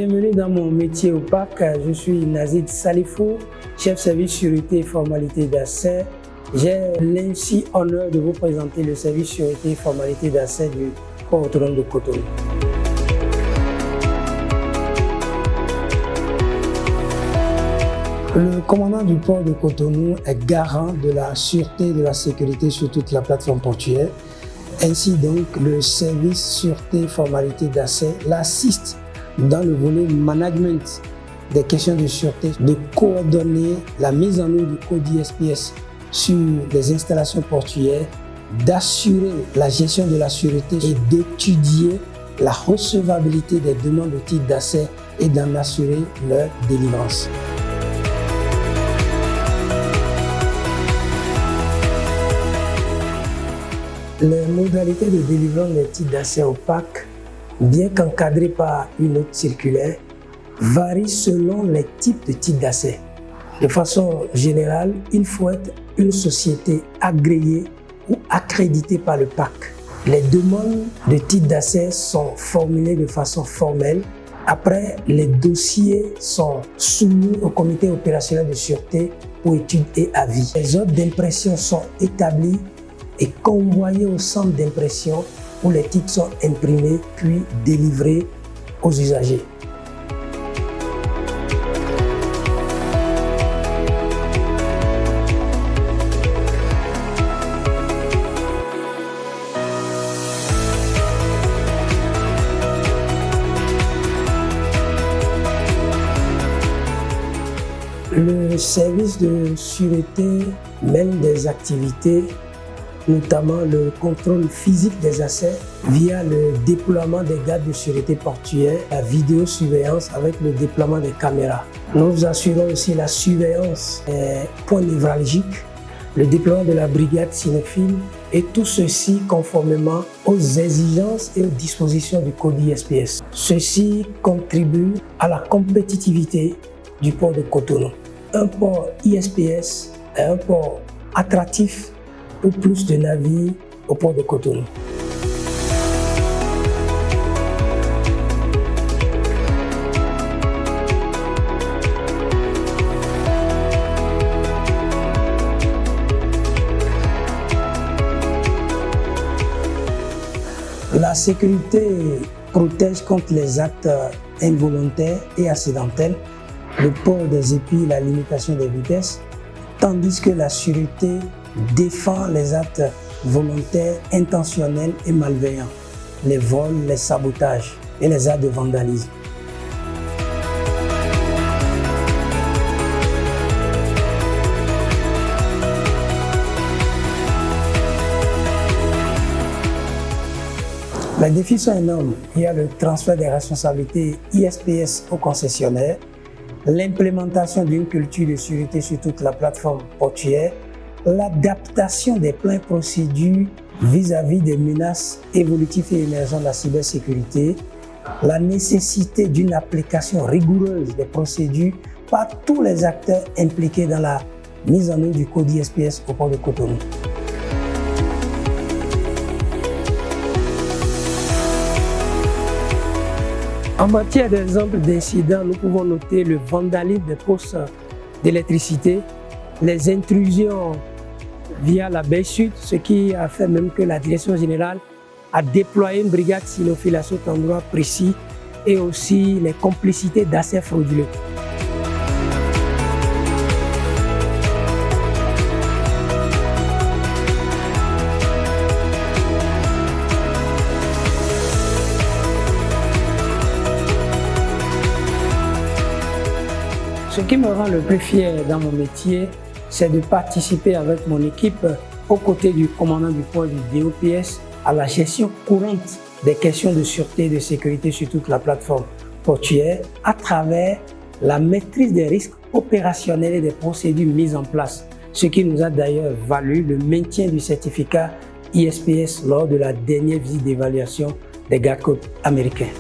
Bienvenue dans mon métier opaque. Je suis Nazid Salifou, chef service sûreté et formalité d'accès. J'ai l'insi honneur de vous présenter le service sûreté et formalité d'accès du port autonome de Cotonou. Le commandant du port de Cotonou est garant de la sûreté et de la sécurité sur toute la plateforme portuaire. Ainsi donc, le service sûreté et formalité d'accès l'assiste dans le volet management des questions de sûreté, de coordonner la mise en œuvre du code ISPS sur les installations portuaires, d'assurer la gestion de la sûreté et d'étudier la recevabilité des demandes de titre d'accès et d'en assurer leur délivrance. Les modalités de délivrance des titres d'accès opaques, bien qu'encadrées par une note circulaire, varient selon les types de titres d'accès. De façon générale, il faut être une société agréée ou accréditée par le PAC. Les demandes de titres d'accès sont formulées de façon formelle. Après, les dossiers sont soumis au comité opérationnel de sûreté pour études et avis. Les ordres d'impression sont établis et convoyés au centre d'impression où les titres sont imprimés puis délivrés aux usagers. Le service de sûreté mène des activités, notamment le contrôle physique des accès via le déploiement des gardes de sûreté portuaire, la vidéosurveillance avec le déploiement des caméras. Nous assurons aussi la surveillance des points névralgiques, le déploiement de la brigade cinéphile et tout ceci conformément aux exigences et aux dispositions du code ISPS. Ceci contribue à la compétitivité du port de Cotonou. Un port ISPS est un port attractif pour plus de navires au port de Cotonou. La sécurité protège contre les actes involontaires et accidentels, le port des épis et la limitation des vitesses, tandis que la sûreté défend les actes volontaires, intentionnels et malveillants, les vols, les sabotages et les actes de vandalisme. Les défis sont énormes. Il y a le transfert des responsabilités ISPS aux concessionnaires, l'implémentation d'une culture de sûreté sur toute la plateforme portuaire, l'adaptation des plans et procédures vis-à-vis des menaces évolutives et émergentes de la cybersécurité, la nécessité d'une application rigoureuse des procédures par tous les acteurs impliqués dans la mise en œuvre du code ISPS au port de Cotonou. En matière d'exemple d'incidents, nous pouvons noter le vandalisme des postes d'électricité, les intrusions via la baie sud, ce qui a fait même que la direction générale a déployé une brigade cynophile à cet endroit précis et aussi les complicités d'accès frauduleux. Ce qui me rend le plus fier dans mon métier, c'est de participer avec mon équipe aux côtés du commandant du port du DOPS à la gestion courante des questions de sûreté et de sécurité sur toute la plateforme portuaire à travers la maîtrise des risques opérationnels et des procédures mises en place, ce qui nous a d'ailleurs valu le maintien du certificat ISPS lors de la dernière visite d'évaluation des gardes-côtes américains.